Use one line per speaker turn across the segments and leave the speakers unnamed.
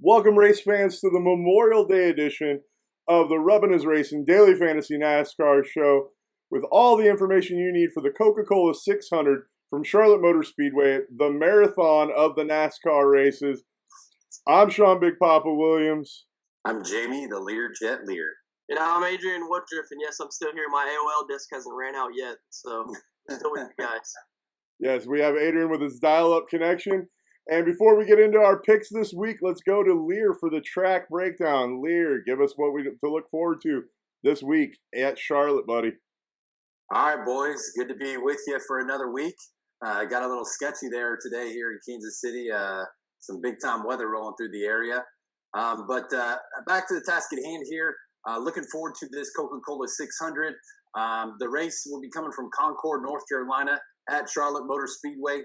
Welcome, race fans, to the Memorial Day edition of the Rubbin' Is Racing Daily Fantasy NASCAR show with all the information you need for the Coca-Cola 600 from Charlotte Motor Speedway, the marathon of the NASCAR races. I'm Sean Big Poppa Williams.
I'm Jamie, the Liehr Jet Liehr.
And I'm Adrian Woodruff, and yes, I'm still here. My AOL disc hasn't ran out yet, so I'm still with you guys.
Yes, we have Adrian with his dial-up connection. And before we get into our picks this week, let's go to Liehr for the track breakdown. Liehr, give us what we to look forward to this week at Charlotte, buddy.
All right, boys. Good to be with you for another week. Got a little sketchy there today here in Kansas City. Some big-time weather rolling through the area. But back to the task at hand here. Looking forward to this Coca-Cola 600. The race will be coming from Concord, North Carolina, at Charlotte Motor Speedway.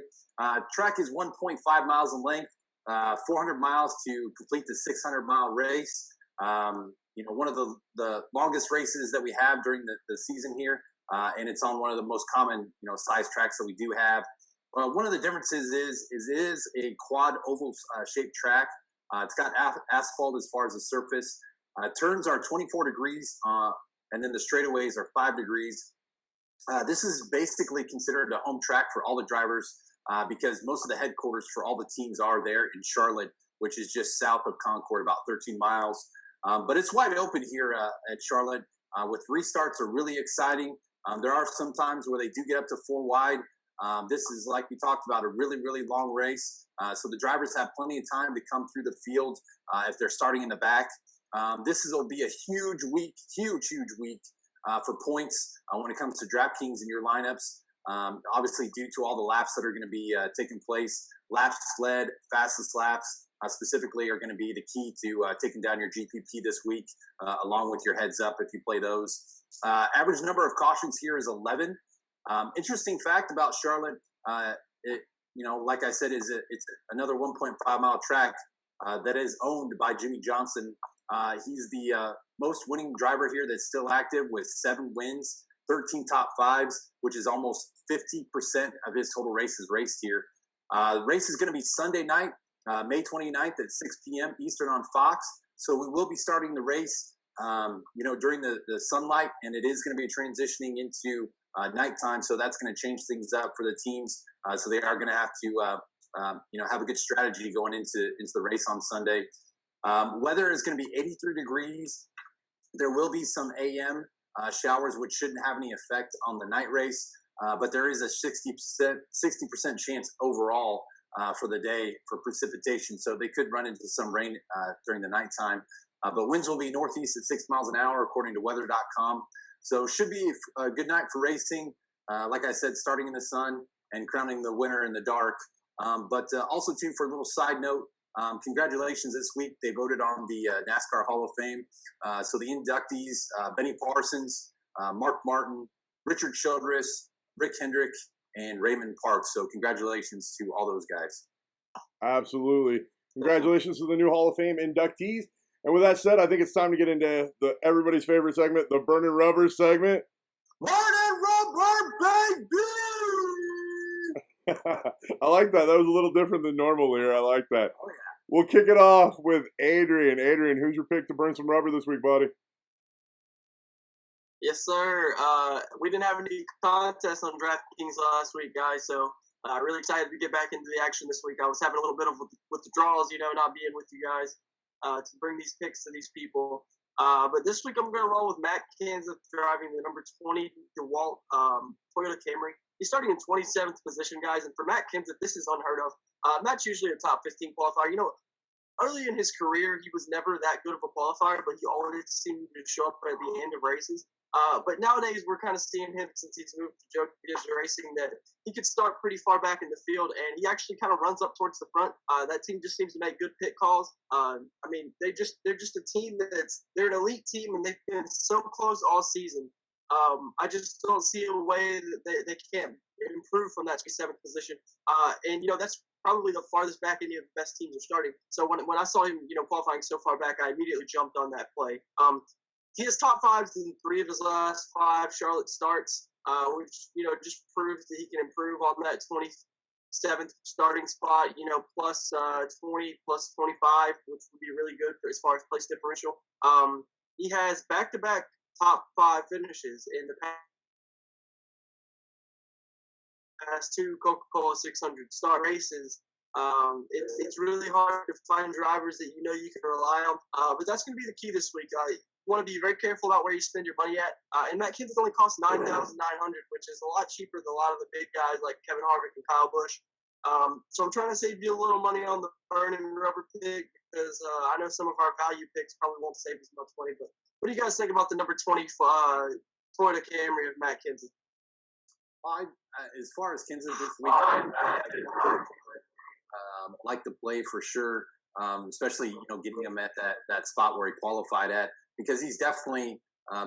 Track is 1.5 miles in length, 400 miles to complete the 600-mile race. One of the longest races that we have during the season here, and it's on one of the most common, size tracks that we do have. One of the differences is it is a quad oval shaped track. It's got asphalt as far as the surface. Turns are 24 degrees, and then the straightaways are 5 degrees. This is basically considered a home track for all the drivers because most of the headquarters for all the teams are there in Charlotte, which is just south of Concord, about 13 miles. But it's wide open here at Charlotte. With restarts are really exciting. There are some times where they do get up to 4 wide. This is, like we talked about, a really, really long race. So the drivers have plenty of time to come through the field if they're starting in the back. This will be a huge week for points when it comes to DraftKings in your lineups. Obviously, due to all the laps that are going to be taking place, laps led, fastest laps specifically are going to be the key to taking down your GPP this week, along with your heads up if you play those. Average number of cautions here is 11. Interesting fact about Charlotte, like I said, it's another 1.5 mile track that is owned by Jimmy Johnson. He's the most winning driver here that's still active with 7 wins, 13 top fives, which is almost 50% of his total races raced here. The race is going to be Sunday night, May 29th at 6 p.m. Eastern on Fox. So we will be starting the race, during the sunlight, and it is going to be transitioning into nighttime. So that's going to change things up for the teams. So they are going to have to, have a good strategy going into the race on Sunday. Weather is going to be 83 degrees. There will be some AM showers, which shouldn't have any effect on the night race, but there is a 60% chance overall for the day for precipitation. So they could run into some rain during the nighttime. But winds will be northeast at 6 miles an hour, according to weather.com. So should be a good night for racing. Like I said, starting in the sun and crowning the winter in the dark. But also, too, for a little side note, congratulations this week. They voted on the NASCAR Hall of Fame. So the inductees, Benny Parsons, Mark Martin, Richard Childress, Rick Hendrick, and Raymond Parks. So congratulations to all those guys.
Absolutely. Congratulations to the new Hall of Fame inductees. And with that said, I think it's time to get into everybody's favorite segment, the Burning Rubber segment.
Burning Rubber, baby!
I like that. That was a little different than normal here. I like that.
Oh, yeah.
We'll kick it off with Adrian. Adrian, who's your pick to burn some rubber this week, buddy?
Yes, sir. We didn't have any contests on DraftKings last week, guys, so really excited to get back into the action this week. I was having a little bit of withdrawals, not being with you guys to bring these picks to these people. But this week I'm going to roll with Matt Kenseth driving the number 20 DeWalt Toyota Camry. He's starting in 27th position, guys, and for Matt Kenseth, this is unheard of. Matt's usually a top 15 qualifier. Early in his career, he was never that good of a qualifier, but he always seemed to show up at the end of races. But nowadays, we're kind of seeing him, since he's moved to Joe Gibbs Racing, that he could start pretty far back in the field, and he actually kind of runs up towards the front. That team just seems to make good pit calls. They're just a team they're an elite team, and they've been so close all season. I just don't see a way that they can't improve from that 7th position. That's probably the farthest back any of the best teams are starting. So when I saw him, qualifying so far back, I immediately jumped on that play. He has top 5s in 3 of his last 5 Charlotte starts, which, just proves that he can improve on that 7th starting spot, plus 20, plus 25, which would be really good as far as place differential. He has back-to-back top 5 finishes in the past 2 Coca-Cola 600 star races. It's really hard to find drivers that you can rely on. But that's going to be the key this week. You want to be very careful about where you spend your money at. And Matt Kenseth only costs $9,900, which is a lot cheaper than a lot of the big guys like Kevin Harvick and Kyle Busch. So I'm trying to save you a little money on the burning rubber pick because I know some of our value picks probably won't save as much money. But what do you guys think about the number 20 Toyota Camry of Matt Kenseth?
As far as Kenseth this week, like the play for sure, especially getting him at that spot where he qualified at, because he's definitely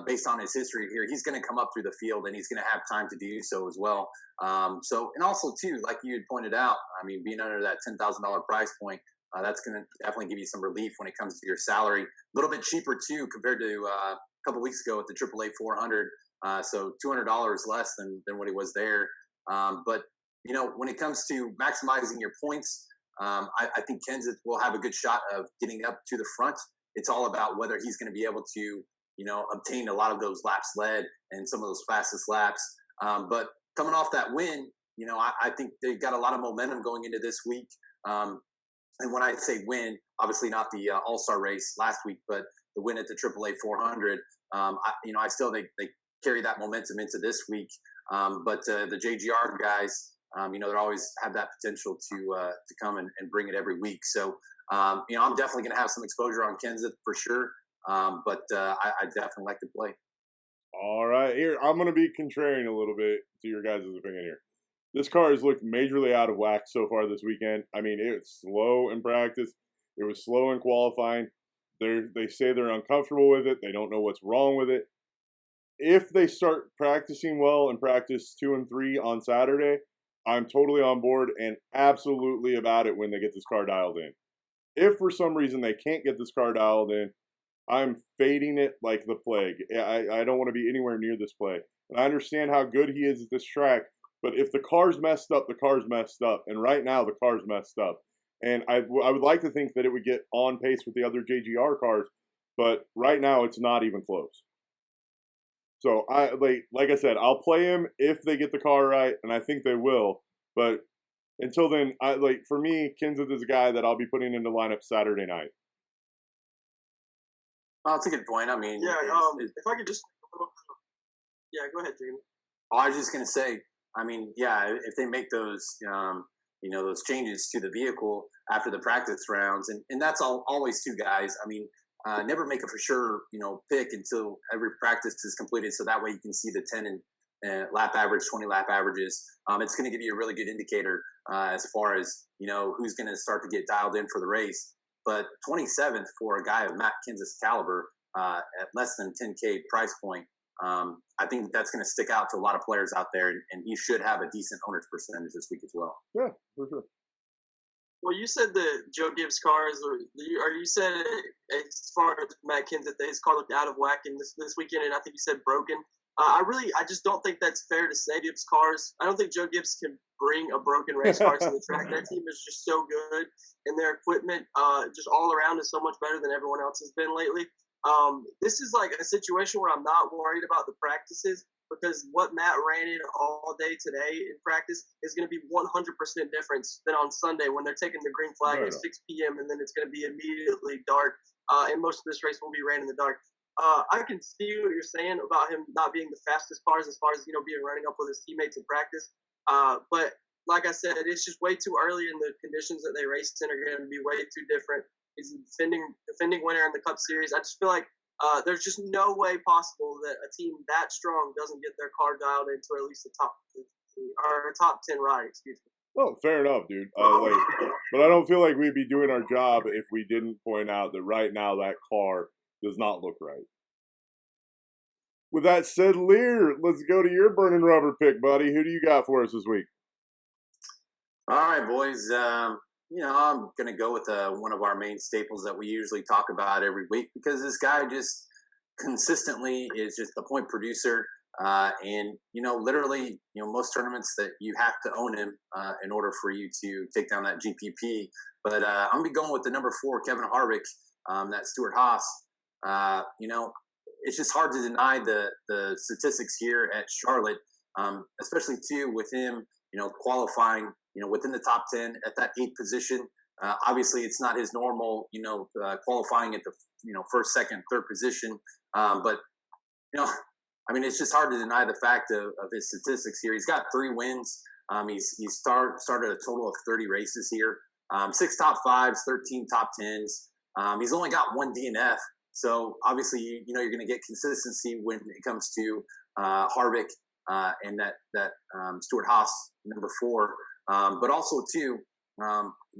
based on his history here, he's going to come up through the field and he's going to have time to do so as well. And also too, like you had pointed out, I mean, being under that $10,000 price point, that's going to definitely give you some relief when it comes to your salary. A little bit cheaper too compared to a couple weeks ago at the AAA 400. So $200 less than what he was there. But when it comes to maximizing your points, I think Kenseth will have a good shot of getting up to the front. It's all about whether he's going to be able to, obtain a lot of those laps led and some of those fastest laps. But coming off that win, I think they've got a lot of momentum going into this week. And when I say win, obviously not the All-Star race last week, but the win at the AAA 400. I still think they carry that momentum into this week. But the JGR guys, they always have that potential to come and bring it every week. So, I'm definitely going to have some exposure on Kenseth for sure. But I definitely like to play.
All right, here I'm going to be contrarian a little bit to your guys' opinion here. This car has looked majorly out of whack so far this weekend. I mean, it's slow in practice. It was slow in qualifying. They say they're uncomfortable with it. They don't know what's wrong with it. If they start practicing well in practice 2 and 3 on Saturday, I'm totally on board and absolutely about it when they get this car dialed in. If for some reason they can't get this car dialed in, I'm fading it like the plague. I don't want to be anywhere near this play. And I understand how good he is at this track, but if the car's messed up, the car's messed up. And right now, the car's messed up. And I would like to think that it would get on pace with the other JGR cars, but right now, it's not even close. So, like I said, I'll play him if they get the car right, and I think they will. But until then, for me, Kenseth is a guy that I'll be putting into lineup Saturday night.
Oh, that's a good point. I mean,
yeah. If I could just, yeah, go ahead, Jamie.
I was just gonna say, I mean, yeah, if they make those, those changes to the vehicle after the practice rounds, and that's always two guys. I mean, never make a for sure, pick until every practice is completed, so that way you can see the 10 and lap average, 20 lap averages. It's going to give you a really good indicator as far as who's going to start to get dialed in for the race. But 27th for a guy of Matt Kenseth's caliber at less than 10K price point, I think that's going to stick out to a lot of players out there, and he should have a decent owner's percentage this week as well.
Yeah, for sure.
Well, you said the Joe Gibbs cars, or you said as far as Matt Kenseth, that his car looked out of whack in this weekend, and I think you said broken. I just don't think that's fair to say Gibbs cars. I don't think Joe Gibbs can bring a broken race car to the track. That team is just so good, and their equipment just all around is so much better than everyone else has been lately. This is like a situation where I'm not worried about the practices, because what Matt ran in all day today in practice is going to be 100% difference than on Sunday when they're taking the green flag at 6 p.m. and then it's going to be immediately dark, and most of this race will be ran in the dark. I can see what you're saying about him not being the fastest cars as far as, being running up with his teammates in practice. But like I said, it's just way too early, and the conditions that they race in are going to be way too different. He's a defending winner in the Cup Series. I just feel like there's just no way possible that a team that strong doesn't get their car dialed into at least the top 10 ride. Excuse me.
Well, fair enough, dude. But I don't feel like we'd be doing our job if we didn't point out that right now that car does not look right. With that said, Liehr, let's go to your burning rubber pick, buddy. Who do you got for us this week?
All right, boys. I'm going to go with one of our main staples that we usually talk about every week, because this guy just consistently is just a point producer. And literally, most tournaments that you have to own him in order for you to take down that GPP. But I'm gonna be going with the number 4, Kevin Harvick, that Stuart Haas. It's just hard to deny the statistics here at Charlotte, especially too with him, qualifying, within the top 10 at that 8th position. Obviously, it's not his normal, qualifying at the, first, second, third position. But it's just hard to deny the fact of his statistics here. He's got 3 wins. He's started a total of 30 races here. 6 top 5s, 13 top 10s. He's only got 1 DNF. So obviously, you're going to get consistency when it comes to Harvick and that Stuart Haas number 4. But also too,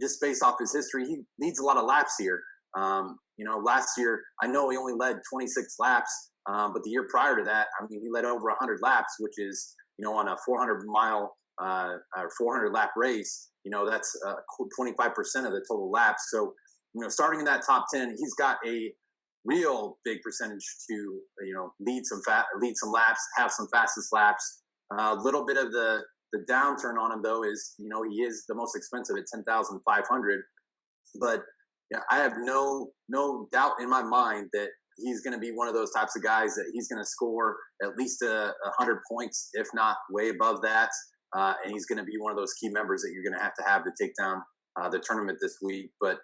just based off his history, he leads a lot of laps here. Last year I know he only led 26 laps, but the year prior to that, he led over 100 laps, which is on a 400-mile or 400 lap race. That's 25% of the total laps. So starting in that top 10, he's got a real big percentage to lead some laps, have some fastest laps. A little bit of the downturn on him though is he is the most expensive at 10,500, but I have no doubt in my mind that he's going to be one of those types of guys that he's going to score at least 100 points, if not way above that, and he's going to be one of those key members that you're going to have to take down the tournament this week. But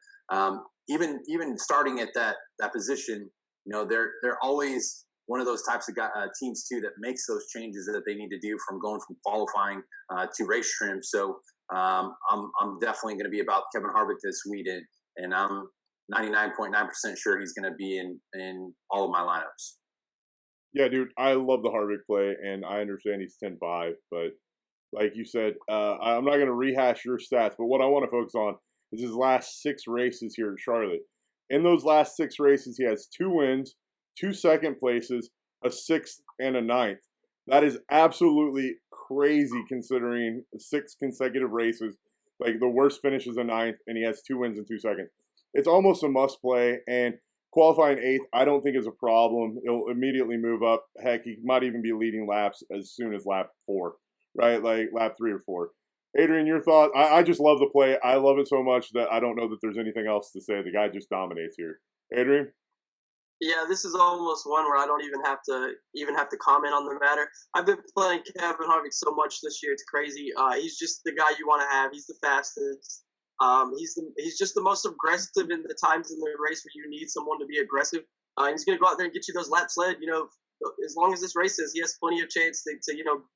even starting at that position, they're always one of those types of teams too that makes those changes that they need to do from going from qualifying to race trim. So I'm definitely going to be about Kevin Harvick this week, and I'm 99.9% sure he's going to be in all of my lineups.
Yeah, dude, I love the Harvick play, and I understand he's 10-5, but like you said, I'm not going to rehash your stats, but what I want to focus on is his last 6 races here at Charlotte. In those last 6 races, he has 2 wins, 2 second places, a 6th, and a 9th. That is absolutely crazy considering 6 consecutive races. Like the worst finish is a 9th, and he has 2 wins and 2 seconds. It's almost a must play, and qualifying 8th, I don't think is a problem. He'll immediately move up. Heck, he might even be leading laps as soon as lap 4, right? Like lap 3 or 4. Adrian, your thought? I just love the play. I love it so much that I don't know that there's anything else to say. The guy just dominates here. Adrian?
Yeah, this is almost one where I don't even have to comment on the matter. I've been playing Kevin Harvick so much this year; it's crazy. He's just the guy you want to have. He's the fastest. He's just the most aggressive in the times in the race where you need someone to be aggressive. He's going to go out there and get you those laps led. As long as this race is, he has plenty of chance to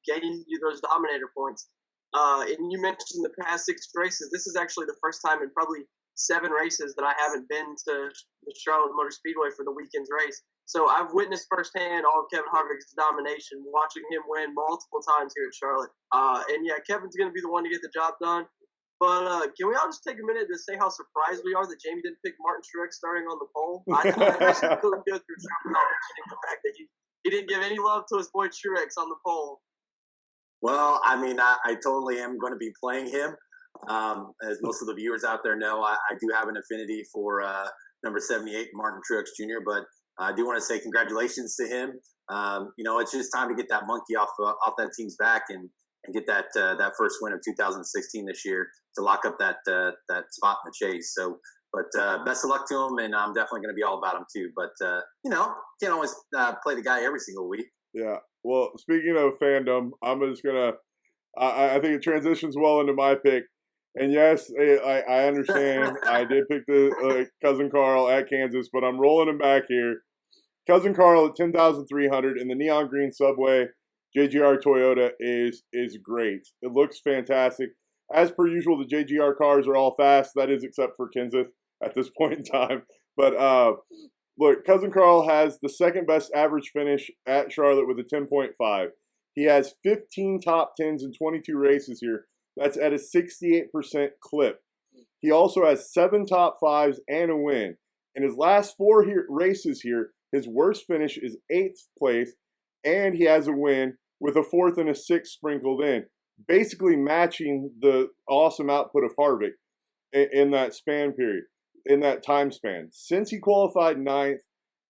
gain you those dominator points. And you mentioned the past 6 races. This is actually the first time in probably 7 races that I haven't been to the Charlotte Motor Speedway for the weekend's race. So I've witnessed firsthand all of Kevin Harvick's domination, watching him win multiple times here at Charlotte. And yeah, Kevin's going to be the one to get the job done. But can we all just take a minute to say how surprised we are that Jamie didn't pick Martin Truex starting on the pole? I couldn't go through the fact that he didn't give any love to his boy Truex on the pole.
Well, I totally am going to be playing him. As most of the viewers out there know, I do have an affinity for number 78, Martin Truex Jr., but I do want to say congratulations to him. It's just time to get that monkey off that team's back and get that first win of 2016 this year to lock up that spot in the chase. So, but best of luck to him, and I'm definitely going to be all about him too. But can't always play the guy every single week.
Yeah. Well, speaking of fandom, I'm just gonna. I think it transitions well into my pick. And yes, I understand. I did pick the Cousin Carl at Kansas, but I'm rolling him back here. Cousin Carl at 10,300 in the neon green Subway JGR Toyota is great. It looks fantastic. As per usual, the JGR cars are all fast. That is except for Kenseth at this point in time. But look, Cousin Carl has the second best average finish at Charlotte with a 10.5. He has 15 top 10s in 22 races here. That's at a 68% clip. He also has 7 top 5s and a win. In his last 4 races here, his worst finish is 8th place, and he has a win with a 4th and a 6th sprinkled in, basically matching the awesome output of Harvick in that span period, in that time span. Since he qualified 9th,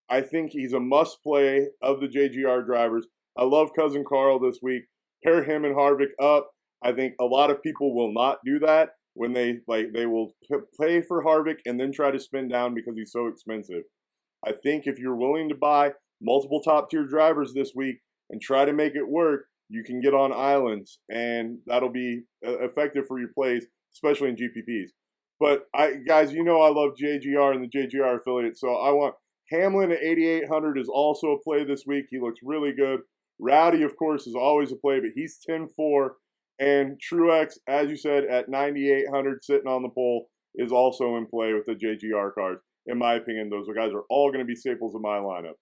I think he's a must-play of the JGR drivers. I love Cousin Carl this week. Pair him and Harvick up. I think a lot of people will not do that when they will pay for Harvick and then try to spin down because he's so expensive. I think if you're willing to buy multiple top-tier drivers this week and try to make it work, you can get on islands, and that'll be effective for your plays, especially in GPPs. But, guys, you know I love JGR and the JGR affiliate, so I want Hamlin at 8,800 is also a play this week. He looks really good. Rowdy, of course, is always a play, but he's 10-4. And Truex, as you said, at 9,800 sitting on the pole is also in play with the JGR cars. In my opinion, those guys are all going to be staples of my lineup.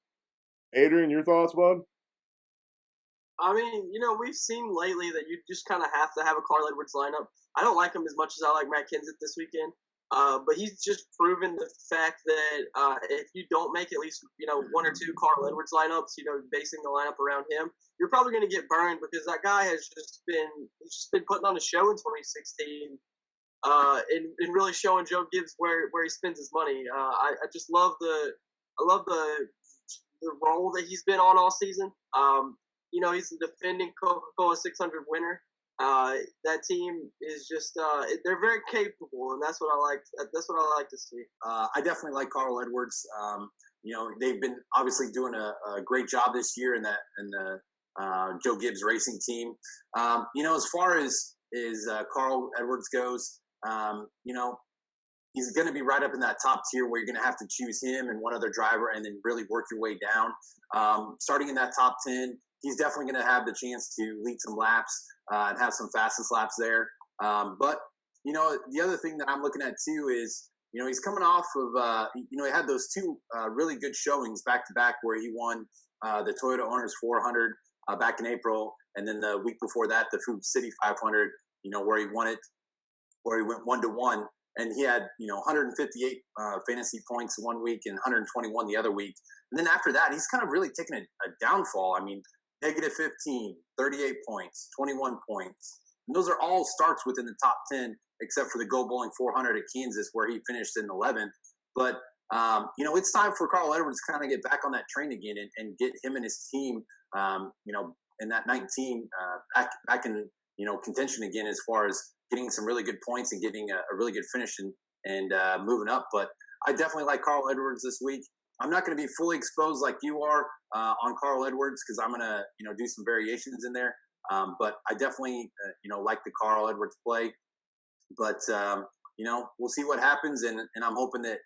Adrian, your thoughts, bud?
I mean, we've seen lately that you just kind of have to have a Carl Edwards lineup. I don't like him as much as I like Matt Kenseth this weekend, but he's just proven the fact that if you don't make at least one or two Carl Edwards lineups, basing the lineup around him, you're probably going to get burned because that guy has just been putting on a show in 2016. And really showing Joe Gibbs where he spends his money. I just love the role that he's been on all season. He's the defending Coca-Cola 600 winner. That team is just they're very capable, and that's what I like. That's what I like to see.
I definitely like Carl Edwards. They've been obviously doing a great job this year in the Joe Gibbs Racing team. As far as Carl Edwards goes, he's going to be right up in that top tier where you're going to have to choose him and one other driver and then really work your way down. Starting in that top 10, he's definitely going to have the chance to lead some laps and have some fastest laps there. But the other thing that I'm looking at too is, he's coming off of, he had those two really good showings back to back where he won the Toyota Owners 400 back in April. And then the week before that, the Food City 500, where he won it, where he went 1-1, and he had 158 fantasy points one week and 121 the other week. And then after that, he's kind of really taken a downfall. I mean, -15, 38 points, 21 points. And those are all starts within the top 10, except for the Go Bowling 400 at Kansas, where he finished in 11th. But it's time for Carl Edwards to kind of get back on that train again and get him and his team, in that 19 back in contention again as far as getting some really good points and getting a really good finish and moving up. But I definitely like Carl Edwards this week. I'm not going to be fully exposed like you are on Carl Edwards because I'm going to do some variations in there. But I definitely like the Carl Edwards play. But we'll see what happens, and I'm hoping that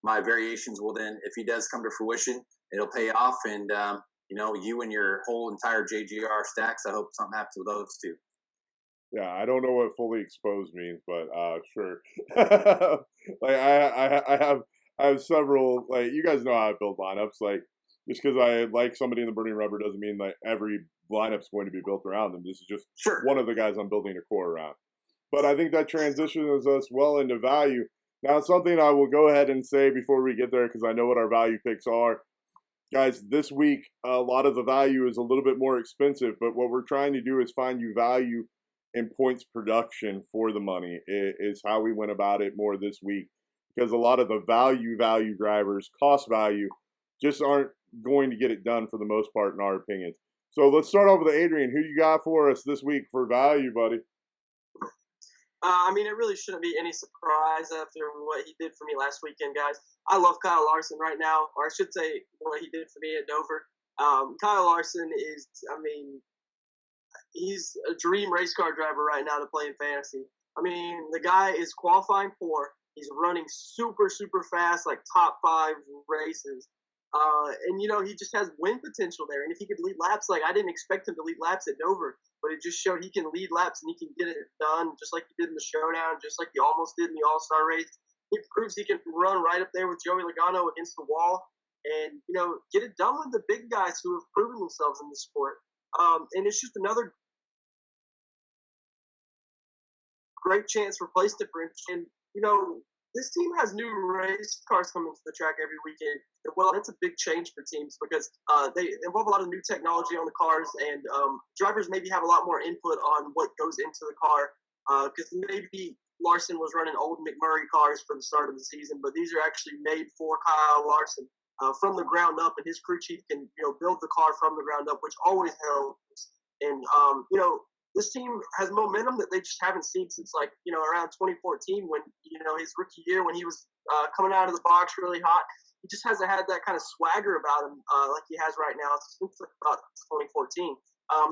my variations will then, if he does come to fruition, it'll pay off. And you and your whole entire JGR stacks, I hope something happens with those two.
Yeah, I don't know what fully exposed means, but sure. I have several, you guys know how I build lineups. Just because I like somebody in the Burning Rubber doesn't mean that every lineup's going to be built around them. This is just one of the guys I'm building a core around. But I think that transitions us well into value. Now, something I will go ahead and say before we get there, because I know what our value picks are. Guys, this week, a lot of the value is a little bit more expensive, but what we're trying to do is find you value in points production for the money is how we went about it more this week, because a lot of the value drivers, cost value, just aren't going to get it done for the most part in our opinions. So let's start off with Adrian. Who you got for us this week for value, buddy?
It really shouldn't be any surprise after what he did for me last weekend, guys. I love Kyle Larson right now, or I should say what he did for me at Dover. Kyle Larson is, he's a dream race car driver right now to play in fantasy. The guy is qualifying poor. He's running super, super fast, like top 5 races. He just has win potential there. And if he could lead laps, I didn't expect him to lead laps at Dover, but it just showed he can lead laps and he can get it done just like he did in the showdown, just like he almost did in the All-Star race. He proves he can run right up there with Joey Logano against the wall and, get it done with the big guys who have proven themselves in the sport. And it's just another great chance for place difference. And, this team has new race cars coming to the track every weekend. Well, that's a big change for teams because they involve a lot of new technology on the cars, and drivers maybe have a lot more input on what goes into the car. Because maybe Larson was running old McMurray cars for the start of the season, but these are actually made for Kyle Larson. from the ground up, and his crew chief can build the car from the ground up, which always helps. And this team has momentum that they just haven't seen since around 2014 when his rookie year when he was coming out of the box really hot. He just hasn't had that kind of swagger about him like he has right now since about 2014.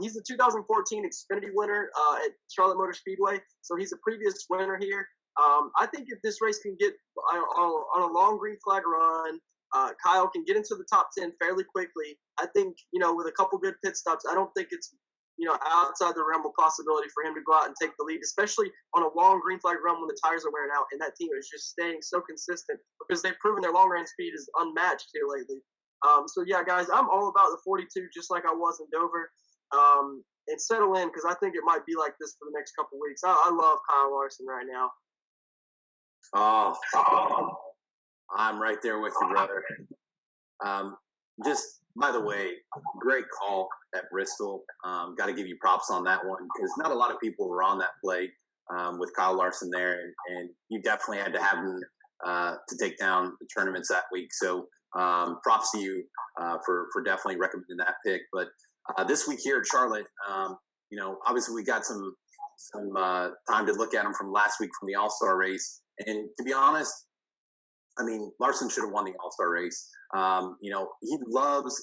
He's the 2014 Xfinity winner at Charlotte Motor Speedway, so he's a previous winner here. I think if this race can get on a long green flag run, Kyle can get into the top 10 fairly quickly. I think, with a couple good pit stops, I don't think it's, outside the realm of possibility for him to go out and take the lead, especially on a long green flag run when the tires are wearing out and that team is just staying so consistent because they've proven their long range speed is unmatched here lately. So yeah, guys, I'm all about the 42 just like I was in Dover. And settle in because I think it might be like this for the next couple weeks. I love Kyle Larson right now.
Oh, I'm right there with you, brother. Just by the way, great call at Bristol. Got to give you props on that one because not a lot of people were on that play with Kyle Larson there, and you definitely had to have him to take down the tournaments that week. So props to you for definitely recommending that pick. But this week here at Charlotte, obviously we got some time to look at him from last week from the All-Star race. And to be honest, I mean, Larson should have won the All-Star race. He loves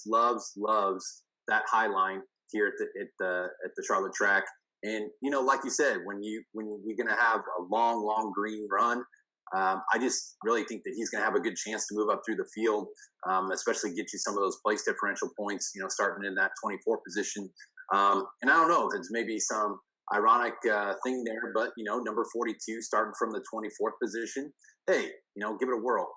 that high line here at the Charlotte track. And like you said, when we're gonna have a long green run, I just really think that he's gonna have a good chance to move up through the field, especially get you some of those place differential points. Starting in that 24th position. And I don't know if it's maybe some ironic thing there, but number 42 starting from the 24th position, hey, give it a whirl.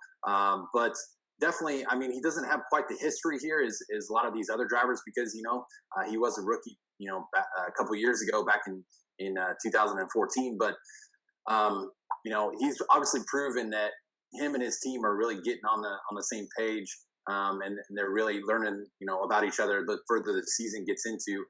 But definitely, I mean, he doesn't have quite the history here as a lot of these other drivers because he was a rookie a couple of years ago back in 2014, but he's obviously proven that him and his team are really getting on the same page, and they're really learning about each other the further the season gets into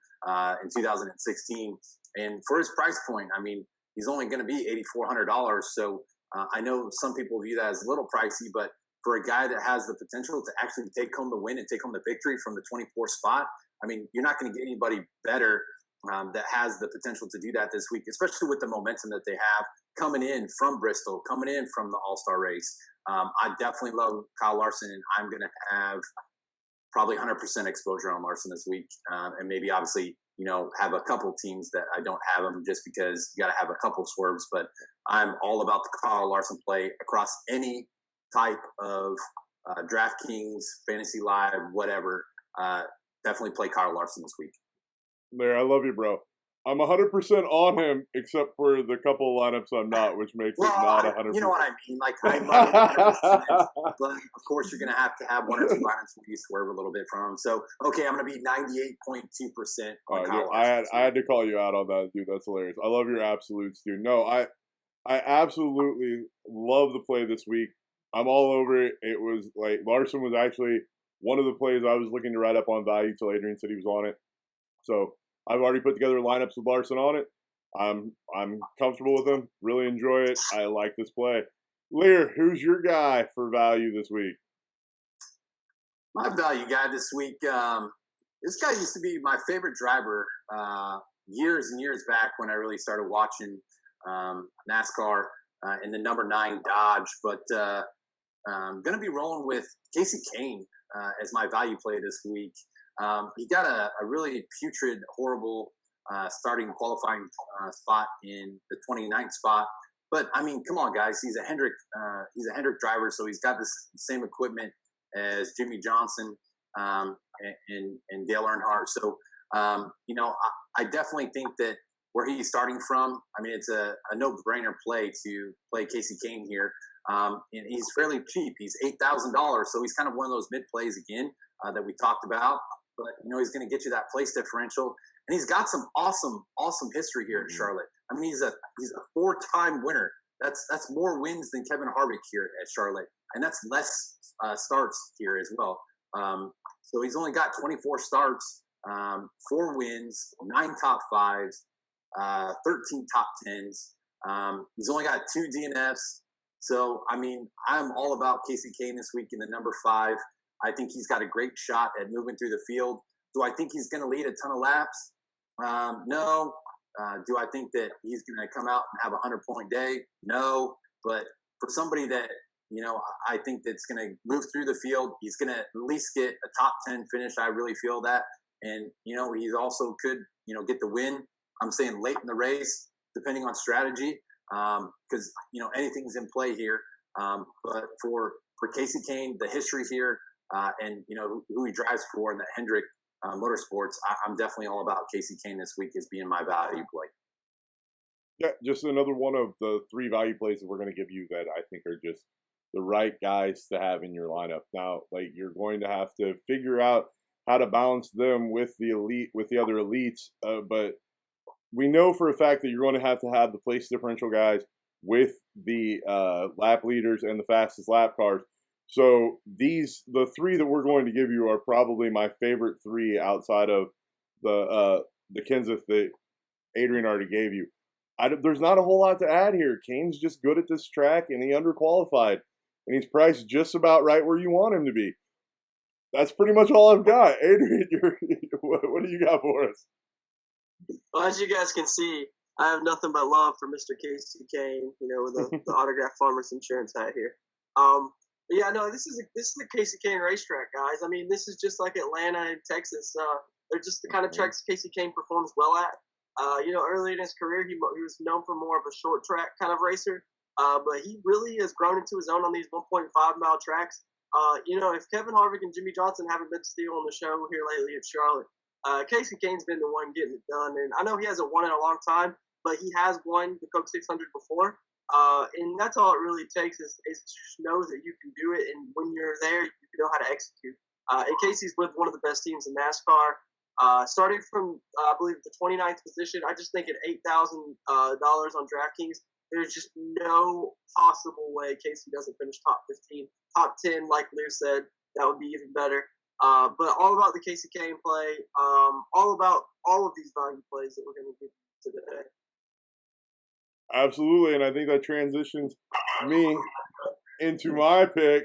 in 2016. And for his price point, I mean, he's only going to be $8,400. So I know some people view that as a little pricey, but for a guy that has the potential to actually take home the win and take home the victory from the 24th spot, I mean, you're not going to get anybody better that has the potential to do that this week, especially with the momentum that they have coming in from Bristol, coming in from the All-Star race. I definitely love Kyle Larson, and I'm going to have probably 100% exposure on Larson this week, and maybe obviously have a couple teams that I don't have him just because you got to have a couple swerves. But I'm all about the Kyle Larson play across any type of DraftKings, Fantasy Live, whatever. Definitely play Kyle Larson this week.
There, I love you, bro. I'm 100% on him, except for the couple of lineups I'm not, which makes it not 100%.
You know what I mean? Like, I love him 100%, but of course you're going to have one or two lineups where you swerve a little bit from him. So, okay, I'm going to be 98.2% on Kyle Larson.
I had to call you out on that, dude. That's hilarious. I love your absolutes, dude. No, I absolutely love the play this week. I'm all over it. It was like Larson was actually one of the plays I was looking to write up on value till Adrian said he was on it. So I've already put together lineups with Larson on it. I'm comfortable with him. Really enjoy it. I like this play. Liehr, who's your guy for value this week?
My value guy this week, this guy used to be my favorite driver years and years back when I really started watching NASCAR in the number 9 Dodge. But I'm going to be rolling with Caine as my value play this week. He got a really putrid, horrible starting qualifying spot in the 29th spot. But I mean, come on, guys. He's a Hendrick driver, so he's got this same equipment as Jimmy Johnson and Dale Earnhardt. So I definitely think that where he's starting from, I mean, it's a no-brainer play to play Caine here. And he's fairly cheap. He's $8,000, so he's kind of one of those mid plays again that we talked about. But he's going to get you that place differential, and he's got some awesome history here at Charlotte. I mean, he's a 4-time winner. That's more wins than Kevin Harvick here at Charlotte, and that's less starts here as well. So he's only got 24 starts, 4 wins, 9 top 5s, 13 top 10s. He's only got 2 DNFs. So I mean, I'm all about Caine this week in the number 5. I think he's got a great shot at moving through the field. Do I think he's going to lead a ton of laps? No. Do I think that he's going to come out and have a 100-point day? No. But for somebody that, I think that's going to move through the field, he's going to at least get a top 10 finish. I really feel that. And, he's also could, get the win. I'm saying late in the race, depending on strategy, because, anything's in play here. But for Caine, the history here, and, who he drives for in the Hendrick Motorsports, I'm definitely all about Caine this week as being my value play.
Yeah, just another one of the 3 value plays that we're going to give you that I think are just the right guys to have in your lineup. Now, you're going to have to figure out how to balance them with the other elites, but we know for a fact that you're going to have the place differential guys with the lap leaders and the fastest lap cars. So the 3 that we're going to give you are probably my favorite 3 outside of the Kenseth that Adrian already gave you. There's not a whole lot to add here. Caine's just good at this track, and he underqualified, and he's priced just about right where you want him to be. That's pretty much all I've got. Adrian, what do you got for us?
Well, as you guys can see, I have nothing but love for Mr. Caine, with the autographed Farmers Insurance hat here. Yeah, no, this is a Caine racetrack, guys. I mean, this is just like Atlanta and Texas. They're just the kind of tracks Caine performs well at. Early in his career, he was known for more of a short track kind of racer, but he really has grown into his own on these 1.5-mile tracks. If Kevin Harvick and Jimmy Johnson haven't been stealing the show here lately at Charlotte, Caine's been the one getting it done. And I know he hasn't won in a long time, but he has won the Coke 600 before. And that's all it really takes is just know that you can do it. And when you're there, you know how to execute. And Casey's with one of the best teams in NASCAR. Starting from, I believe, the 29th position, I just think at $8,000 on DraftKings, there's just no possible way Casey doesn't finish top 15. Top 10, like Liehr said, that would be even better. But all about the Caine play, all about all of these value plays that we're going to give today.
Absolutely, and I think that transitions me into my pick.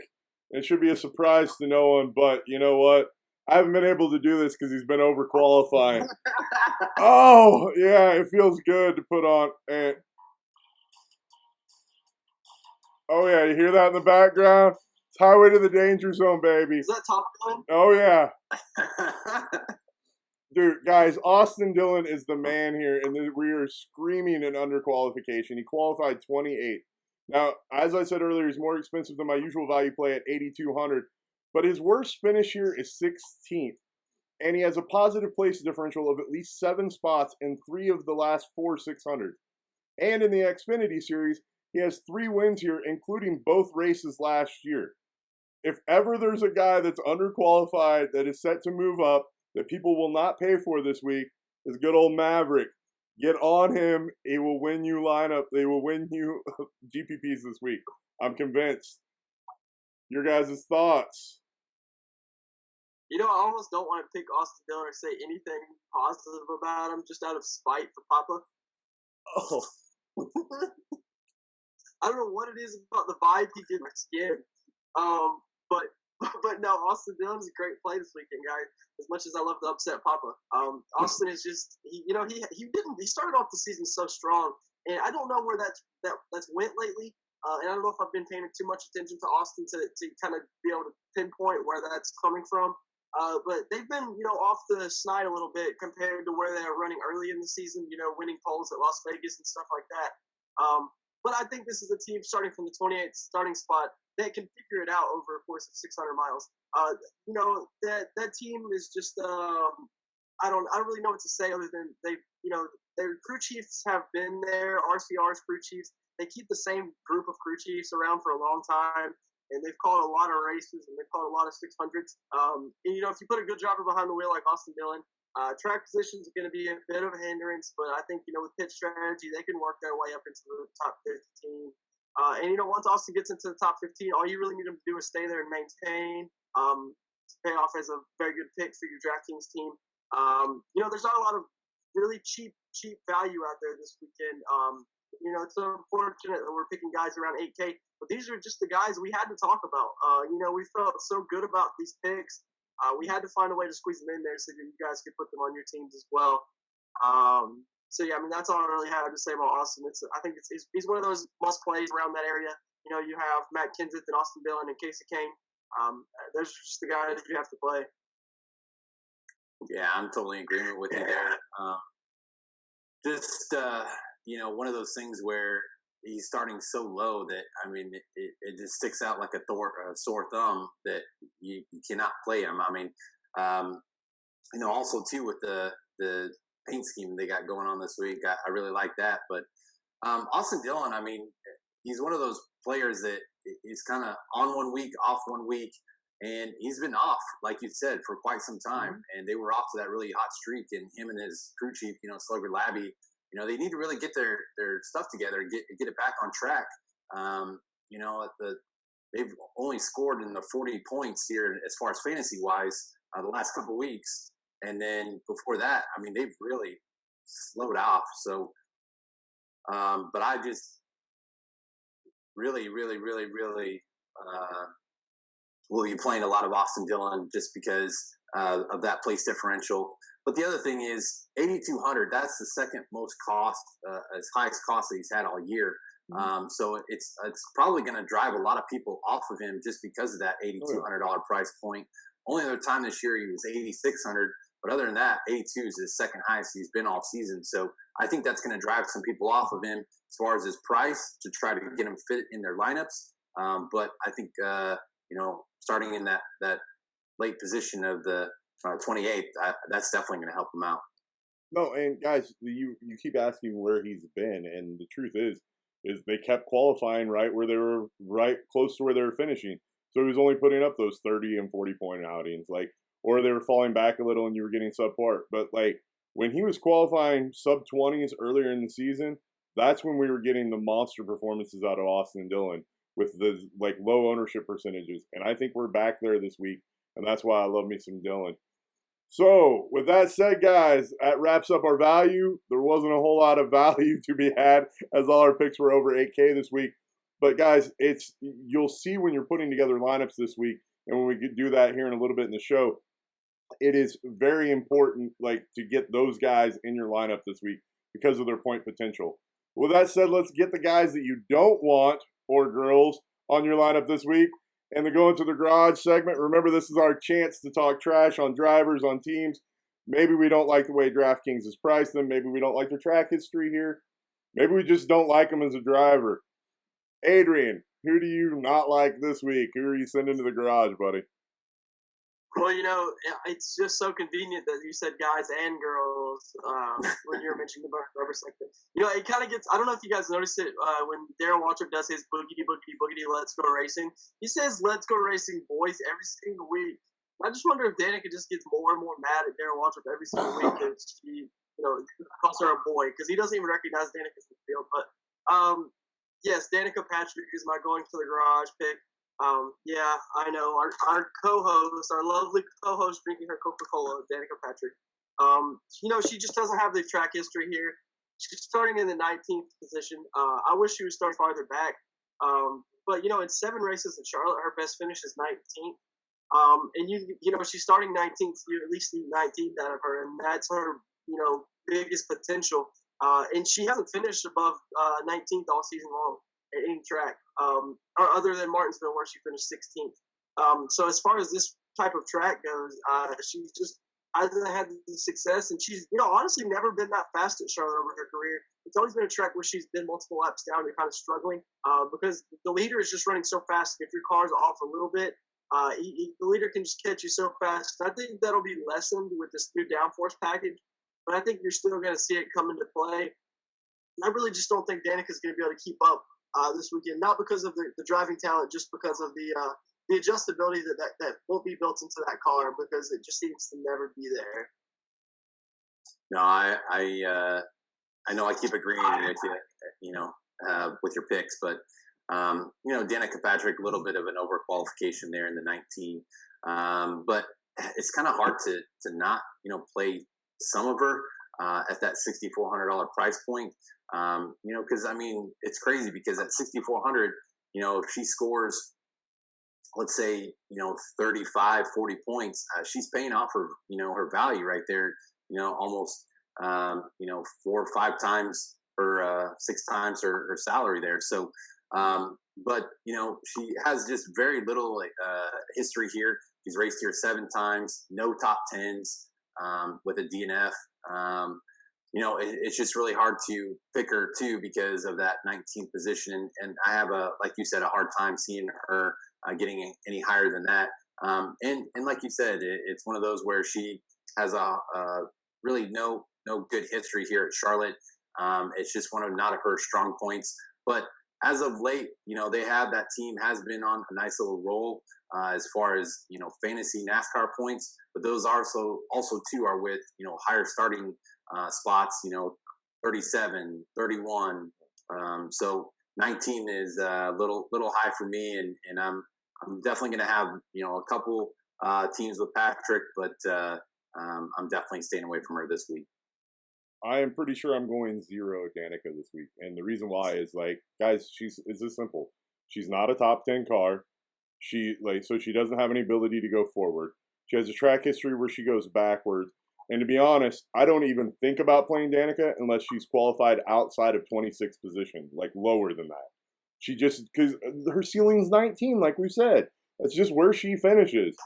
It should be a surprise to no one, but you know what? I haven't been able to do this because he's been overqualifying. Oh, yeah, it feels good to put on. And oh, yeah, you hear that in the background? It's Highway to the Danger Zone, baby.
Is that Top Gun?
Oh, yeah. Dude, guys, Austin Dillon is the man here, and we are screaming an underqualification. He qualified 28th. Now, as I said earlier, he's more expensive than my usual value play at $8,200, but his worst finish here is 16th, and he has a positive place differential of at least 7 spots in 3 of the last 4 600s. And in the Xfinity Series, he has 3 wins here, including both races last year. If ever there's a guy that's underqualified that is set to move up, that people will not pay for this week, is good old Maverick. Get on him. He will win you lineup. They will win you GPPs this week. I'm convinced. Your guys' thoughts?
I almost don't want to pick Austin Dillon or say anything positive about him just out of spite for Poppa.
Oh.
I don't know what it is about the vibe he gives my skin. But no, Austin Dillon's a great play this weekend, guys. As much as I love to upset Poppa, Austin is just he started off the season so strong, and I don't know where that's went lately. And I don't know if I've been paying too much attention to Austin to kind of be able to pinpoint where that's coming from. But they've been off the snide a little bit compared to where they were running early in the season. Winning poles at Las Vegas and stuff like that. But I think this is a team starting from the 28th starting spot that can figure it out over a course of 600 miles. That team is just I don't really know what to say other than their crew chiefs have been there. RCR's crew chiefs, they keep the same group of crew chiefs around for a long time, and they've called a lot of races and they've called a lot of 600s. And if you put a good driver behind the wheel like Austin Dillon, track positions are going to be a bit of a hindrance, but I think with pit strategy they can work their way up into the top 15. And once Austin gets into the top 15, all you really need him to do is stay there and maintain. To pay off as a very good pick for your DraftKings team. There's not a lot of really cheap value out there this weekend. It's unfortunate that we're picking guys around 8K, but these are just the guys we had to talk about. We felt so good about these picks. We had to find a way to squeeze them in there so that you guys could put them on your teams as well. That's all I really had to say about Austin. I think he's one of those must plays around that area. You have Matt Kenseth and Austin Dillon and Caine. Those are just the guys that you have to play.
Yeah, I'm totally in agreement with you there. One of those things where he's starting so low that, it just sticks out like a sore thumb that you cannot play him. Also too with the paint scheme they got going on this week, I really like that. But Austin Dillon, he's one of those players that is kind of on 1 week, off 1 week, and he's been off, like you said, for quite some time. And they were off to that really hot streak, and him and his crew chief, Slugger Labby, they need to really get their stuff together and get it back on track. They've only scored in the 40 points here as far as fantasy wise the last couple of weeks, and then before that, they've really slowed off. So, but I just really will be playing a lot of Austin Dillon just because of that place differential. But the other thing is 8,200. That's the second most cost, as highest cost that he's had all year. So it's probably going to drive a lot of people off of him just because of that $8,200 price point. Only other time this year he was 8,600, but other than that, 82 is his second highest he's been all season. So I think that's going to drive some people off of him as far as his price to try to get him fit in their lineups. But I think starting in that late position of the 28th, that's definitely going to help him out.
No, and guys, you keep asking where he's been, and the truth is they kept qualifying right where they were, right close to where they were finishing. So he was only putting up those 30 and 40 point outings, or they were falling back a little and you were getting subpar. But when he was qualifying sub 20s earlier in the season, that's when we were getting the monster performances out of Austin Dillon with the low ownership percentages. And I think we're back there this week, and that's why I love me some Dillon. So with that said, guys, that wraps up our value. There wasn't a whole lot of value to be had as all our picks were over 8K this week. But guys, you'll see when you're putting together lineups this week, and when we do that here in a little bit in the show, it is very important to get those guys in your lineup this week because of their point potential. With that said, let's get the guys that you don't want, or girls, on your lineup this week. And to go into the garage segment, remember this is our chance to talk trash on drivers, on teams. Maybe we don't like the way DraftKings has priced them. Maybe we don't like their track history here. Maybe we just don't like them as a driver. Adrian, who do you not like this week? Who are you sending to the garage, buddy?
Well, it's just so convenient that you said guys and girls when you were mentioning the rubber segment. It kind of gets, I don't know if you guys noticed it when Darren Waltrip does his boogity, let's go racing. He says, let's go racing, boys, every single week. I just wonder if Danica just gets more and more mad at Darren Waltrip every single week that she, calls her a boy, because he doesn't even recognize Danica in the field. But, yes, Danica Patrick is my going to the garage pick. Yeah, I know. Our co-host, our lovely co-host drinking her Coca-Cola, Danica Patrick. She just doesn't have the track history here. She's starting in the 19th position. I wish she would start farther back. But, in 7 races in Charlotte, her best finish is 19th. And she's starting 19th. You at least need 19th out of her, and that's her, biggest potential. And she hasn't finished above 19th all season long at any track, or other than Martinsville, where she finished 16th. So as far as this type of track goes, she's just hasn't had the success, and she's honestly never been that fast at Charlotte over her career. It's always been a track where she's been multiple laps down and kind of struggling because the leader is just running so fast. If your car's off a little bit, the leader can just catch you so fast. I think that'll be lessened with this new downforce package, but I think you're still going to see it come into play. And I really just don't think Danica's going to be able to keep up this weekend, not because of the driving talent, just because of the adjustability that won't be built into that car, because it just seems to never be there.
No, I know I keep agreeing with you, with your picks, but Danica Patrick, a little bit of an overqualification there in the 19, but it's kind of hard to not play some of her. at that $6,400 price point. Because I mean, it's crazy because at 6,400, if she scores, let's say, 35, 40 points, she's paying off her, her value right there, almost, 4 or 5 times her, 6 times her salary there. So, but, she has just very little history here. She's raced here 7 times, no top 10s with a DNF. It's just really hard to pick her too because of that 19th position. And I have like you said, a hard time seeing her getting any higher than that. And like you said, it's one of those where she has a really no good history here at Charlotte. It's just not of her strong points. But as of late, that team has been on a nice little roll as far as, fantasy NASCAR points. But those also too are with, higher starting spots, 37, 31. So 19 is a little high for me. And I'm definitely going to have, a couple teams with Patrick, but I'm definitely staying away from her this week.
I am pretty sure I'm going 0 Danica this week. And the reason why is, guys, it's this simple. She's not a top 10 car. So she doesn't have any ability to go forward. She has a track history where she goes backwards. And to be honest, I don't even think about playing Danica unless she's qualified outside of 26th position, lower than that. She just, because her ceiling's 19, like we said. That's just where she finishes.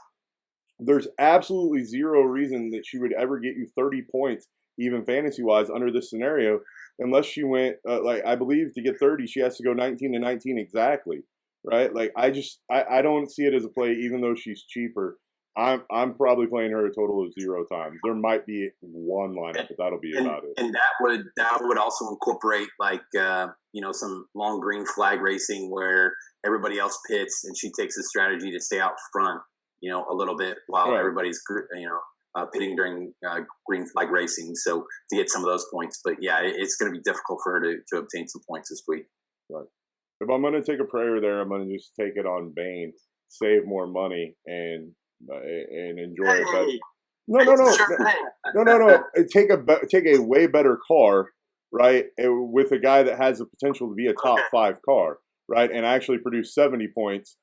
There's absolutely 0 reason that she would ever get you 30 points, even fantasy-wise, under this scenario, unless she went, I believe to get 30, she has to go 19 to 19 exactly, right? I don't see it as a play, even though she's cheaper. I'm probably playing her a total of 0 times. There might be one lineup, but that'll be about it.
And that would also incorporate some long green flag racing where everybody else pits and she takes a strategy to stay out front, a little bit while everybody's pitting during green flag racing. So to get some of those points, but yeah, it's going to be difficult for her to obtain some points this week.
Right. If I'm going to take a prayer there, I'm going to just take it on Bane, save more money, and enjoy it. But no. Take a way better car, right? With a guy that has the potential to be a top 5 car, right? And actually produce 70 points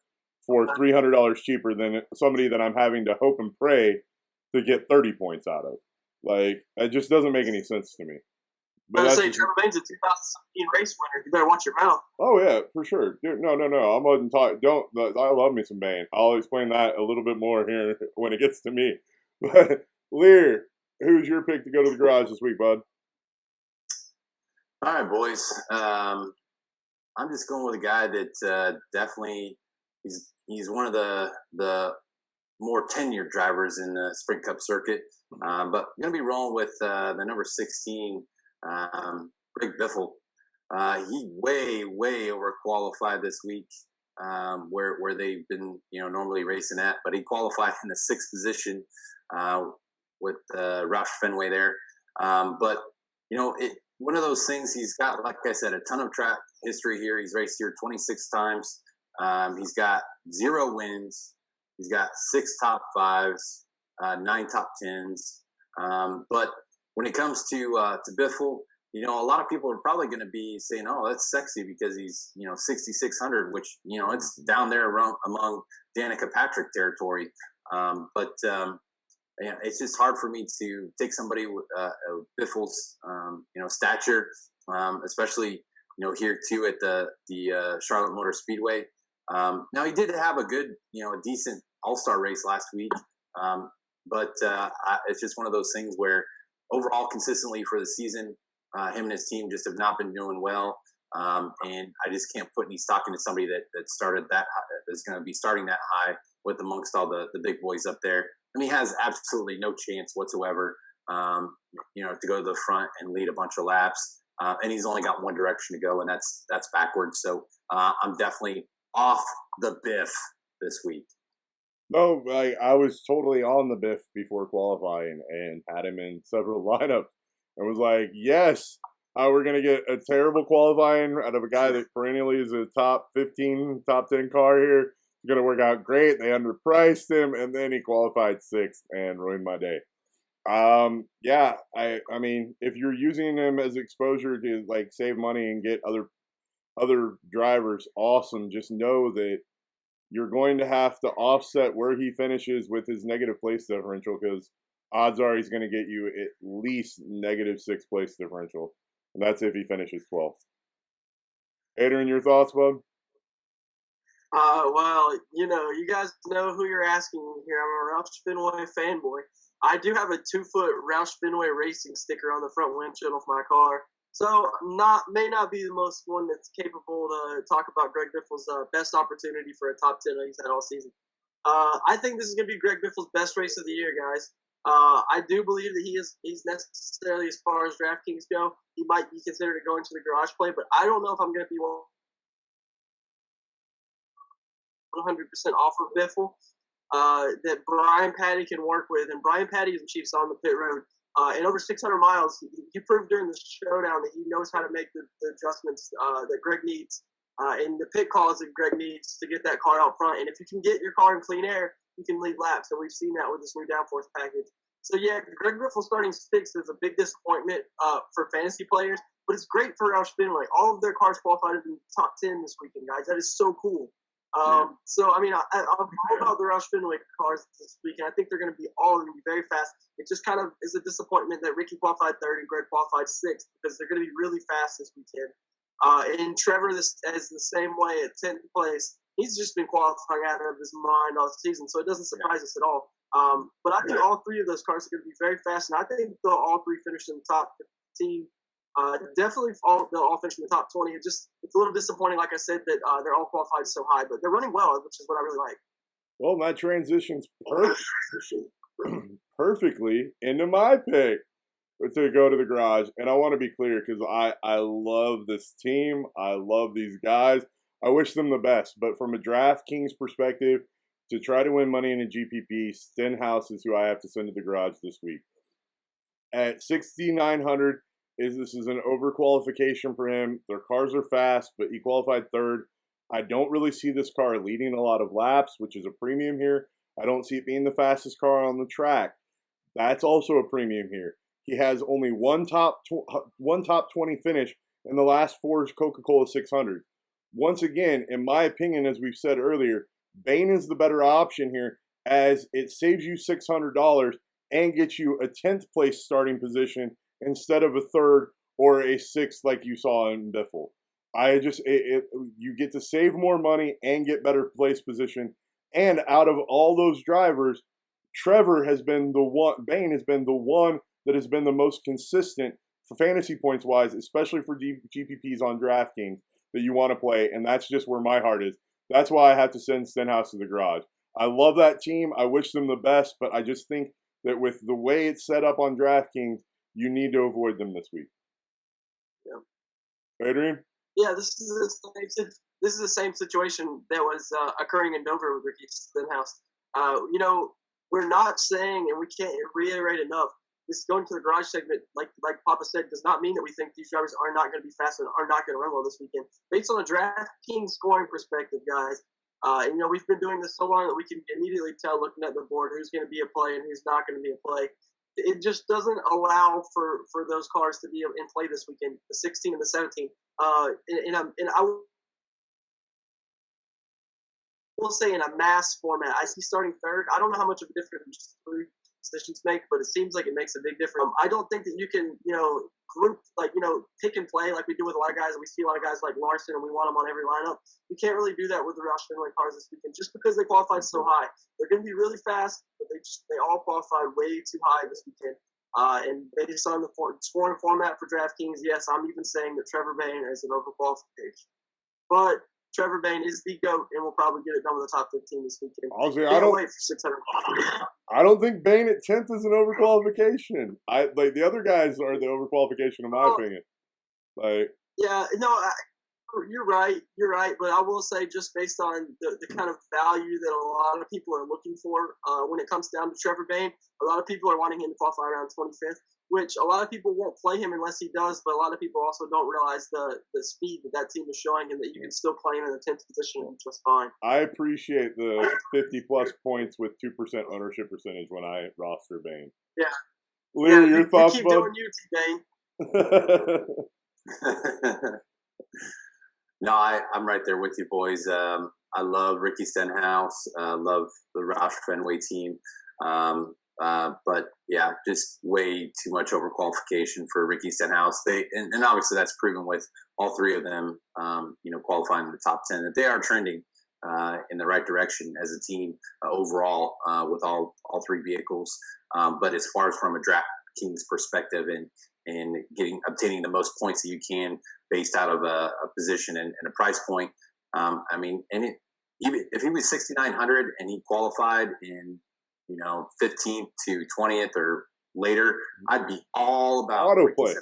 for $300 cheaper than somebody that I'm having to hope and pray to get 30 points out of. It just doesn't make any sense to me.
But I say Trevor Bane's a 2017 race winner. You better watch your mouth.
Oh yeah, for sure. Dude, no. I'm going to talk. I love me some Bane. I'll explain that a little bit more here when it gets to me. But Liehr, who's your pick to go to the garage this week, bud?
All right, boys. I'm just going with a guy that definitely he's one of the more tenured drivers in the Sprint Cup circuit. But I'm going to be rolling with the number 16. Greg Biffle. He way overqualified this week, where they've been normally racing at, but he qualified in the 6th position with Roush Fenway there. But one of those things, he's got, like I said, a ton of track history here. He's raced here 26 times. He's got 0 wins. He's got 6 top 5s, 9 top 10s. But when it comes to Biffle, a lot of people are probably going to be saying, "Oh, that's sexy because he's 6,600," which it's down there around among Danica Patrick territory. But it's just hard for me to take somebody with Biffle's stature, especially here too at the Charlotte Motor Speedway. Now he did have a good a decent All-Star race last week, but it's just one of those things where overall consistently for the season, him and his team just have not been doing well. And I just can't put any stock into somebody that started that that's going to be starting that high with amongst all the big boys up there. And he has absolutely no chance whatsoever, to go to the front and lead a bunch of laps. And he's only got one direction to go, and that's backwards. So I'm definitely off the Biff this week.
No, I was totally on the Biff before qualifying and had him in several lineups and was like, yes, we're going to get a terrible qualifying out of a guy that perennially is a top 15, top 10 car here. It's going to work out great. They underpriced him, and then he qualified 6th and ruined my day. Yeah, I mean, if you're using them as exposure to like save money and get other drivers, awesome. Just know that you're going to have to offset where he finishes with his negative place differential because odds are he's going to get you at least -6 place differential, and that's if he finishes 12th. Adrian, your thoughts, bud?
Well, you guys know who you're asking here. I'm a Roush Fenway fanboy. I do have a 2-foot Roush Fenway Racing sticker on the front windshield of my car. So may not be the most one that's capable to talk about Greg Biffle's best opportunity for a top 10 that he's had all season. I think this is going to be Greg Biffle's best race of the year, guys. I do believe that he's necessarily, as far as DraftKings go, he might be considered to go into the garage play, but I don't know if I'm going to be 100% off of Biffle that Brian Patty can work with. And Brian Patty is the Chiefs on the pit road. In over 600 miles, he proved during the showdown that he knows how to make the adjustments that Greg needs and the pit calls that Greg needs to get that car out front. And if you can get your car in clean air, you can lead laps. And we've seen that with this new downforce package. So, yeah, Greg Biffle starting 6th is a big disappointment for fantasy players, but it's great for Roush Fenway. All of their cars qualified in the top 10 this weekend, guys. That is so cool. So, I mean, I'm all about the Roush Fenway cars this weekend. I think they're going to be very fast. It just kind of is a disappointment that Ricky qualified 3rd and Greg qualified 6th because they're going to be really fast this weekend. And Trevor is the same way at 10th place. He's just been qualifying out of his mind all season, so it doesn't surprise us at all. But I think all 3 of those cars are going to be very fast, and I think they'll all 3 finish in the top 15. Definitely, they'll all finish in the top 20. It's a little disappointing, like I said, that they're all qualified so high, but they're running well, which is what I really like.
Well, that transitions perfectly into my pick to go to the garage. And I want to be clear because I love this team. I love these guys. I wish them the best. But from a DraftKings perspective, to try to win money in a GPP, Stenhouse is who I have to send to the garage this week. At 6,900, this is an overqualification for him. Their cars are fast, but he qualified 3rd. I don't really see this car leading a lot of laps, which is a premium here. I don't see it being the fastest car on the track. That's also a premium here. He has only one top 20 finish in the last 4 Coca-Cola 600. Once again, in my opinion, as we've said earlier, Bain is the better option here as it saves you $600 and gets you a 10th place starting position instead of a 3rd or a 6th like you saw in Biffle. You get to save more money and get better place position. And out of all those drivers, Bain has been the one that has been the most consistent for fantasy points wise, especially for GPPs on DraftKings that you want to play. And that's just where my heart is. That's why I have to send Stenhouse to the garage. I love that team. I wish them the best, but I just think that with the way it's set up on DraftKings, you need to avoid them this week. Yeah. Adrian?
Yeah, this is the same situation that was occurring in Dover with Ricky Stenhouse. We're not saying, and we can't reiterate enough, this going to the garage segment, like Poppa said, does not mean that we think these drivers are not going to be fast and are not going to run well this weekend. Based on a DraftKings scoring perspective, guys, we've been doing this so long that we can immediately tell, looking at the board, who's going to be a play and who's not going to be a play. It just doesn't allow for those cars to be in play this weekend, the 16 and the 17. And I will say in a mass format, I see starting 3rd. I don't know how much of a difference 3 positions make, but it seems like it makes a big difference. I don't think that you can, group, pick and play like we do with a lot of guys. We see a lot of guys like Larson, and we want them on every lineup. You can't really do that with the Roush Fenway cars this weekend just because they qualified so high. They're going to be really fast, but they all qualified way too high this weekend. And based on the scoring format for DraftKings, yes, I'm even saying that Trevor Bain is an overqualification. But Trevor Bain is the GOAT, and we'll probably get it done with the top 15 this weekend.
Honestly,
I don't wait for 600.
I don't think Bain at 10th is an overqualification. The other guys are the overqualification in my opinion.
You're right. But I will say, just based on the kind of value that a lot of people are looking for when it comes down to Trevor Bain, a lot of people are wanting him to qualify around 25th, which a lot of people won't play him unless he does, but a lot of people also don't realize the speed that team is showing and that you can still play him in the 10th position just fine.
I appreciate the 50-plus points with 2% ownership percentage when I roster Bain.
Yeah.
Liehr, your thoughts,
you keep
bud?
doing you, Caine.
No, I'm right there with you, boys. I love Ricky Stenhouse. Love the Roush Fenway team. But yeah, just way too much overqualification for Ricky Stenhouse. And obviously that's proven with all three of them, qualifying in the top 10, that they are trending in the right direction as a team overall with all three vehicles. But as far as from a DraftKings perspective and obtaining the most points that you can based out of a position and a price point, even if he was 6,900 and he qualified in 15th to 20th or later, I'd be all about
autoplay.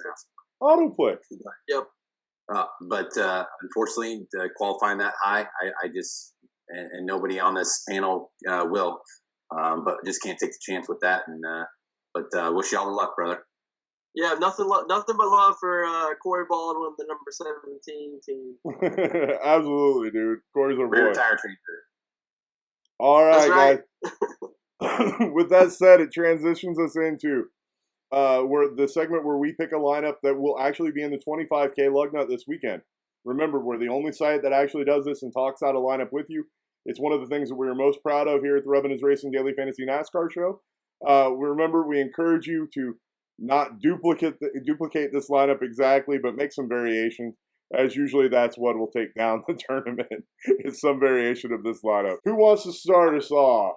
Yep.
But unfortunately, qualifying that high, I just and nobody on this panel will, but just can't take the chance with that. And but wish you all the luck, brother.
Yeah, nothing but love for Corey Baldwin, the number 17 team.
Absolutely, dude. Corey's our boy.
Tire treater.
All right, guys. With that said, it transitions us into the segment where we pick a lineup that will actually be in the 25K lug nut this weekend. Remember, we're the only site that actually does this and talks out a lineup with you. It's one of the things that we're most proud of here at the Rubbin' Is Racing Daily Fantasy NASCAR Show. We encourage you to not duplicate this lineup exactly, but make some variations, as usually that's what will take down the tournament. It's some variation of this lineup. Who wants to start us off?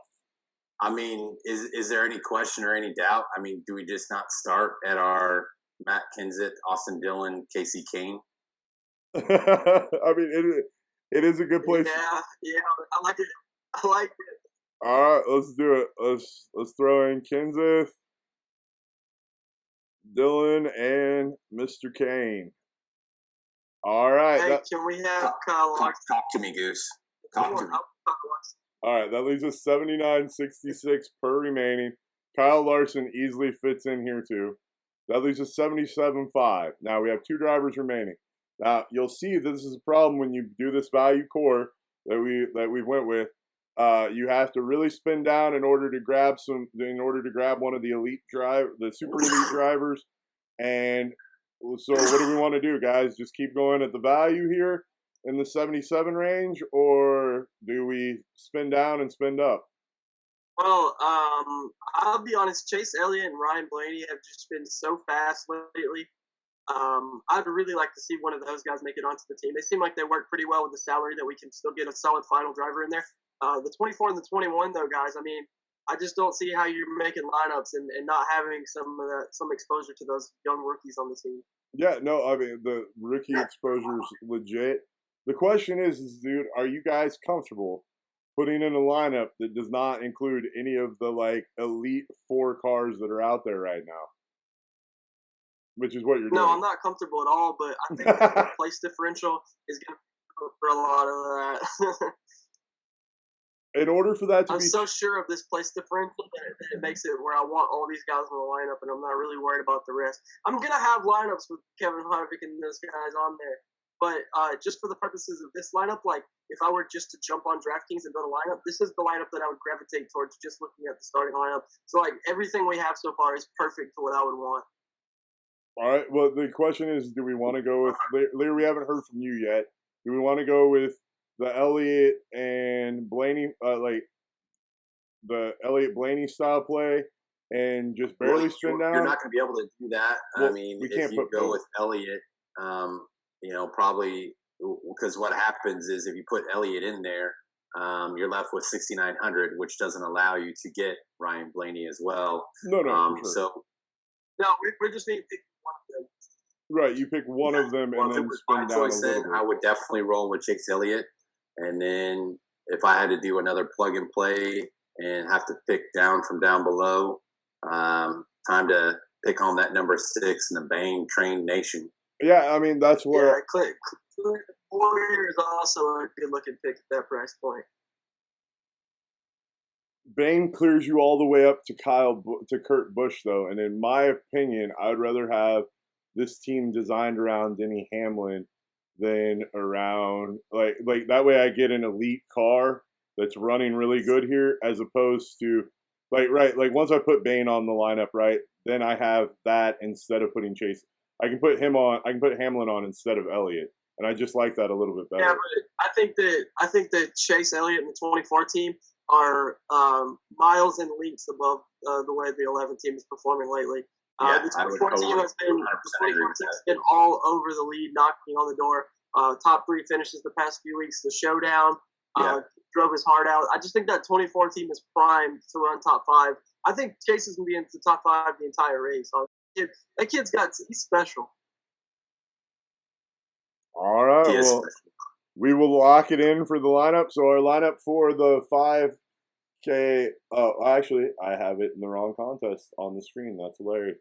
I mean, is there any question or any doubt? I mean, do we just not start at our Matt Kenseth, Austin Dillon, Casey Caine?
I mean, it is a good place.
Yeah, I like it.
All right, let's do it. Let's throw in Kenseth, Dillon, and Mr. Caine. All right.
Hey, can we have Kyle Larson?
Talk to me, Goose. Talk to me.
All right, that leaves us 79.66 per remaining. Kyle Larson easily fits in here too. That leaves us 77.5. Now we have two drivers remaining. Now you'll see this is a problem when you do this value core that we went with. You have to really spin down in order to grab one of the super elite drivers. And so what do we want to do, guys? Just keep going at the value here in the 77 range, or do we spin down and spin up?
Well, I'll be honest. Chase Elliott and Ryan Blaney have just been so fast lately. I'd really like to see one of those guys make it onto the team. They seem like they work pretty well with the salary that we can still get a solid final driver in there. The 24 and the 21, though, guys, I mean, I just don't see how you're making lineups and not having some exposure to those young rookies on the team.
Yeah, no, I mean, the rookie exposure is legit. The question is, dude, are you guys comfortable putting in a lineup that does not include any of the, elite 4 cars that are out there right now? Which is what you're doing.
No, I'm not comfortable at all, but I think the place differential is going to go for a lot of that.
In order for that to
I'm so sure of this place differential that it makes it where I want all these guys in the lineup, and I'm not really worried about the rest. I'm going to have lineups with Kevin Harvick and those guys on there. But just for the purposes of this lineup, if I were just to jump on DraftKings and build a lineup, this is the lineup that I would gravitate towards just looking at the starting lineup. So, everything we have so far is perfect for what I would want.
All right. Well, the question is, do we want to go with Liehr? We haven't heard from you yet. Do we want to go with the Elliott and Blaney, the Elliott Blaney style play, and just barely spin down?
You're not going to be able to do that.
Well,
I mean,
we
if
can't
you go with Elliott, probably because what happens is if you put Elliott in there, you're left with 6,900, which doesn't allow you to get Ryan Blaney as well.
No, sure.
So
no, we just need to pick one of them.
Right, you pick one of them and then spin down a little bit.
I would definitely roll with Chase Elliott, and then if I had to do another plug and play and have to pick down from down below, time to pick on that number 6 in the Bane Train Nation.
Yeah, I mean that's where.
Yeah, Warrior is also a good-looking pick at that price point.
Bane clears you all the way up to Kurt Busch, though, and in my opinion, I'd rather have this team designed around Denny Hamlin than around like that way I get an elite car that's running really good here, as opposed to once I put Bane on the lineup, right, then I have that instead of putting Chase. I can put him on. I can put Hamlin on instead of Elliott, and I just like that a little bit better.
Yeah, but I think that Chase Elliott and the 24 team are miles and leagues above the way the 11 team is performing lately. The 24 team has been all over the lead, knocking on the door. Top 3 finishes the past few weeks. The showdown drove his heart out. I just think that 24 team is primed to run top 5. I think Chase is going to be into the top 5 the entire race. That kid's he's special.
All right. Well, we will lock it in for the lineup. So our lineup for the 5K. Oh, actually, I have it in the wrong contest on the screen. That's hilarious.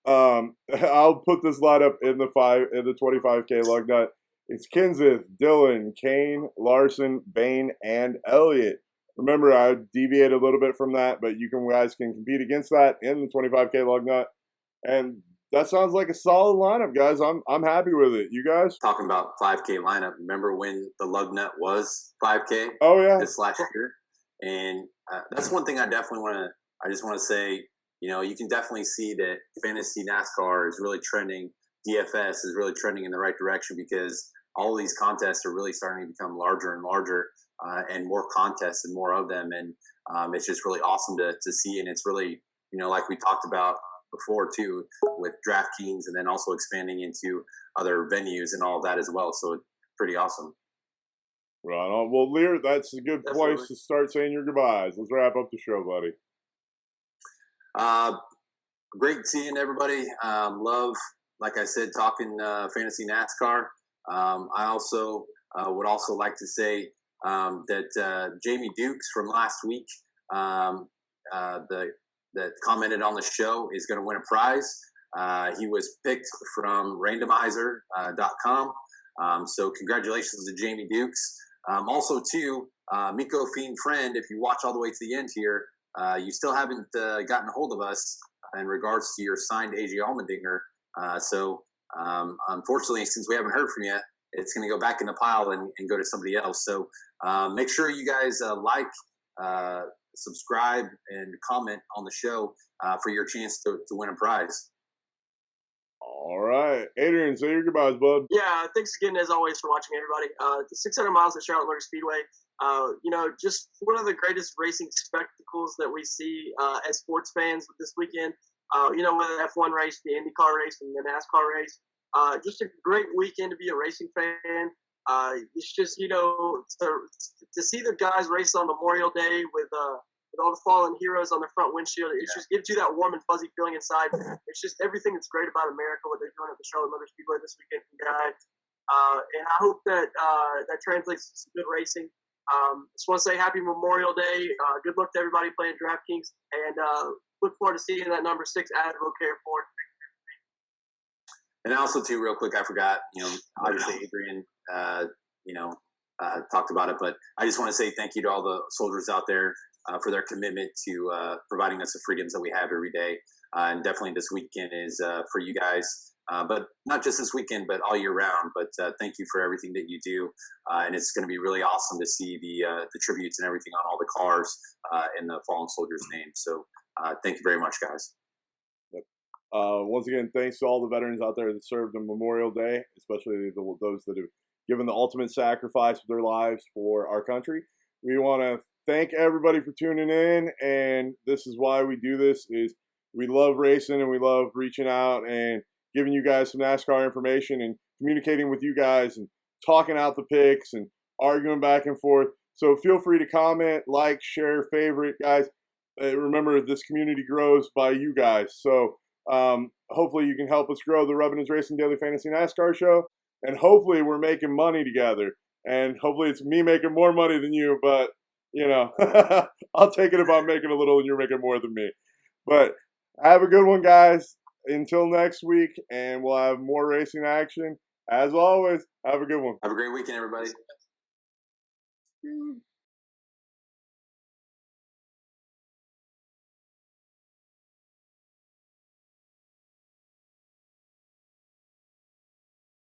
I'll put this lineup in the 25K lug nut. It's Kenseth, Dillon, Caine, Larson, Bain, and Elliott. Remember, I deviated a little bit from that, but you guys can compete against that in the 25K lug nut. And that sounds like a solid lineup, guys. I'm happy with it. You guys?
Talking about 5K lineup, remember when the lug nut was 5K?
Oh, yeah.
This last year? And that's one thing I just want to say, you can definitely see that fantasy NASCAR is really trending. DFS is really trending in the right direction because all these contests are really starting to become larger and larger and more contests and more of them. And it's just really awesome to see. And it's really, like we talked about before too, with DraftKings and then also expanding into other venues and all of that as well. So it's pretty awesome.
Right on. Well, Liehr, that's a good place to start saying your goodbyes. Let's wrap up the show, buddy.
Great seeing everybody. Love, like I said, talking fantasy NASCAR. I also would also like to say that Jamie Dukes from last week that commented on the show is going to win a prize. He was picked from randomizer.com. So congratulations to Jamie Dukes. Also, too, Miko Fiend Friend, if you watch all the way to the end here, you still haven't gotten a hold of us in regards to your signed AJ Allmendinger. So unfortunately, since we haven't heard from you, it's going to go back in the pile and go to somebody else. So make sure you guys subscribe, and comment on the show for your chance to win a prize.
All right. Adrian, say your goodbyes, bud.
Yeah, thanks again, as always, for watching, everybody. The 600 miles at Charlotte Motor Speedway, just one of the greatest racing spectacles that we see as sports fans this weekend. Whether the F1 race, the IndyCar race, and the NASCAR race. Just a great weekend to be a racing fan. It's just, to see the guys race on Memorial Day with all the fallen heroes on the front windshield, it just gives you that warm and fuzzy feeling inside. It's just everything that's great about America, what they're doing at the Charlotte Motor Speedway this weekend, guys. And I hope that that translates to some good racing. Just want to say happy Memorial Day. Good luck to everybody playing DraftKings, and look forward to seeing that number 6 Advocare for.
And also, too, real quick, I forgot, obviously Adrian, talked about it, but I just want to say thank you to all the soldiers out there for their commitment to providing us the freedoms that we have every day. And definitely this weekend is for you guys, but not just this weekend, but all year round. But thank you for everything that you do. And it's going to be really awesome to see the tributes and everything on all the cars in the fallen soldiers' names. So thank you very much, guys.
Once again, thanks to all the veterans out there that served on Memorial Day, especially those that have given the ultimate sacrifice of their lives for our country. We want to thank everybody for tuning in, and this is why we do this, is we love racing and we love reaching out and giving you guys some NASCAR information and communicating with you guys and talking out the picks and arguing back and forth. So feel free to comment, like, share, favorite, guys. Remember, this community grows by you guys. So hopefully you can help us grow the Rubbin' Is Racing Daily Fantasy NASCAR show, and hopefully we're making money together, and hopefully it's me making more money than you, but I'll take it if I'm making a little and you're making more than me. But have a good one, guys. Until next week, and we'll have more racing action. As always, have a good one.
Have a great weekend, everybody.